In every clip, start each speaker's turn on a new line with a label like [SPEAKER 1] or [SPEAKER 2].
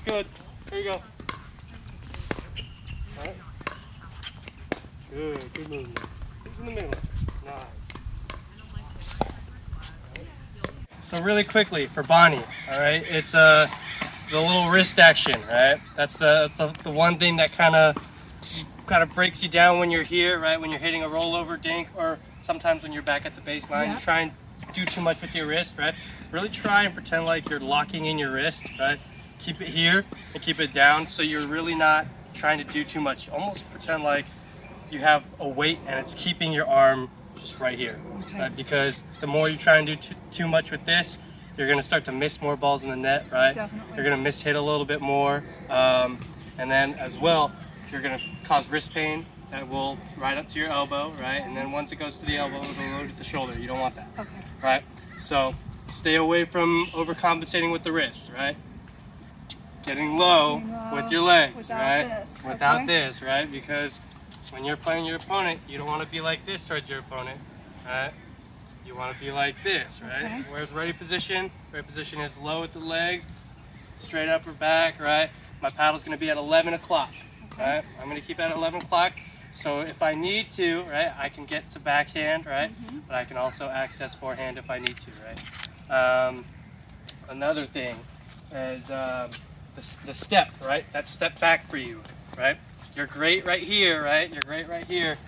[SPEAKER 1] good. There you go. All right. Good movement. Who's in the middle? Nice. So really quickly for Bonnie, all right, it's the little wrist action, right? That's the one thing that kind of breaks you down when you're here, right? When you're hitting a rollover dink, or sometimes when you're back at the baseline, you try and do too much with your wrist, right? Really try and pretend like you're locking in your wrist, right? Keep it here and keep it down, so you're really not trying to do too much. Almost pretend like you have a weight and it's keeping your arm just right here, right? Because the more you try and do too much with this, you're going to start to miss more balls in the net, right?
[SPEAKER 2] Definitely.
[SPEAKER 1] You're going to miss hit a little bit more, and then as well, you're going to cause wrist pain that will right up to your elbow, right? And then once it goes to the elbow, it'll load at the shoulder. You don't want that,
[SPEAKER 2] okay,
[SPEAKER 1] right? So stay away from overcompensating with the wrist, right? Getting low with your legs, right? Without this, right? Because when you're playing your opponent, you don't want to be like this towards your opponent, right? You want to be like this, right?
[SPEAKER 2] Okay.
[SPEAKER 1] Where's ready position? Ready position is low with the legs, straight up or back, right? My paddle's going to be at 11 o'clock, right? I'm going to keep it at 11 o'clock. So if I need to, right, I can get to backhand, right? But I can also access forehand if I need to, right? Another thing is the step, right? That step back for you, right? You're great right here, right? You're great right here.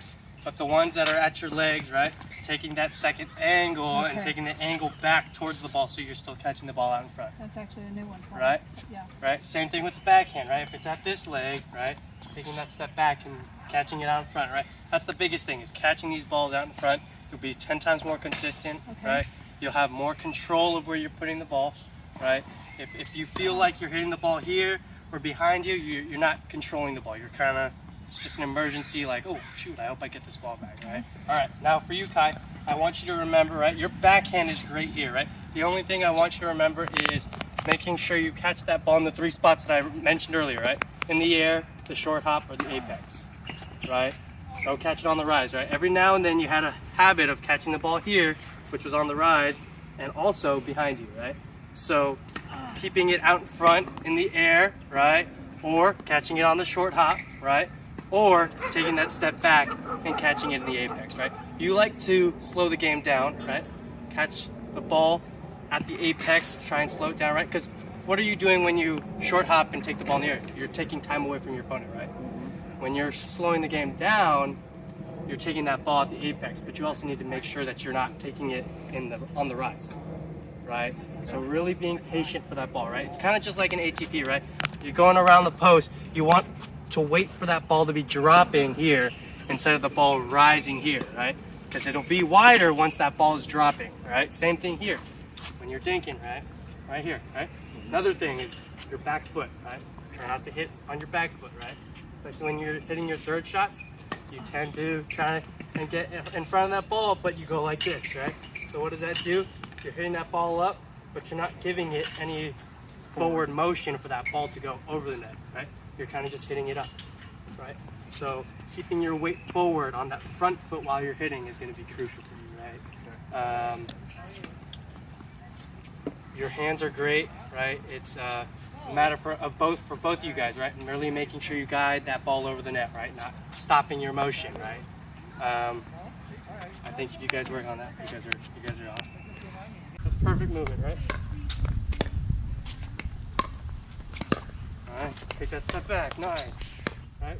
[SPEAKER 1] But the ones that are at your legs, right? Taking that second angle and taking the angle back towards the ball, so you're still catching the ball out in front.
[SPEAKER 2] That's actually a new one for me.
[SPEAKER 1] Right?
[SPEAKER 2] Yeah.
[SPEAKER 1] Right? Same thing with the backhand, right? If it's at this leg, right? Taking that step back and catching it out in front, right? That's the biggest thing, is catching these balls out in front. You'll be 10 times more consistent, right? You'll have more control of where you're putting the ball, right? If you feel like you're hitting the ball here or behind you, you're not controlling the ball. You're kind of, it's just an emergency, like, oh shoot, I hope I get this ball back, right? All right, now for you, Kai, I want you to remember, right, your backhand is great here, right? The only thing I want you to remember is making sure you catch that ball in the 3 spots that I mentioned earlier, right? In the air, the short hop, or the apex, right? Don't catch it on the rise, right? Every now and then you had a habit of catching the ball here, which was on the rise, and also behind you, right? So keeping it out in front in the air, right? Or catching it on the short hop, right? Or taking that step back and catching it in the apex, right? You like to slow the game down, right? Catch the ball at the apex, try and slow it down, right? Because what are you doing when you short hop and take the ball in the air? You're taking time away from your opponent, right? When you're slowing the game down, you're taking that ball at the apex, but you also need to make sure that you're not taking it on the rise, right? So really being patient for that ball, right? It's kind of just like an ATP, right? You're going around the post, you want to wait for that ball to be dropping here instead of the ball rising here, right? Because it'll be wider once that ball is dropping, right? Same thing here. When you're dinking, right? Right here, right? Another thing is your back foot, right? Try not to hit on your back foot, right? Especially when you're hitting your third shots, you tend to try and get in front of that ball, but you go like this, right? So what does that do? You're hitting that ball up, but you're not giving it any forward motion for that ball to go over the net, right? You're kind of just hitting it up, right? So keeping your weight forward on that front foot while you're hitting is going to be crucial for you, right? Your hands are great, right? It's a matter for both of you guys, right? And really making sure you guide that ball over the net, right? Not stopping your motion, right? I think if you guys work on that, you guys are awesome. That's perfect movement, right? All right, take that step back, nice. All right,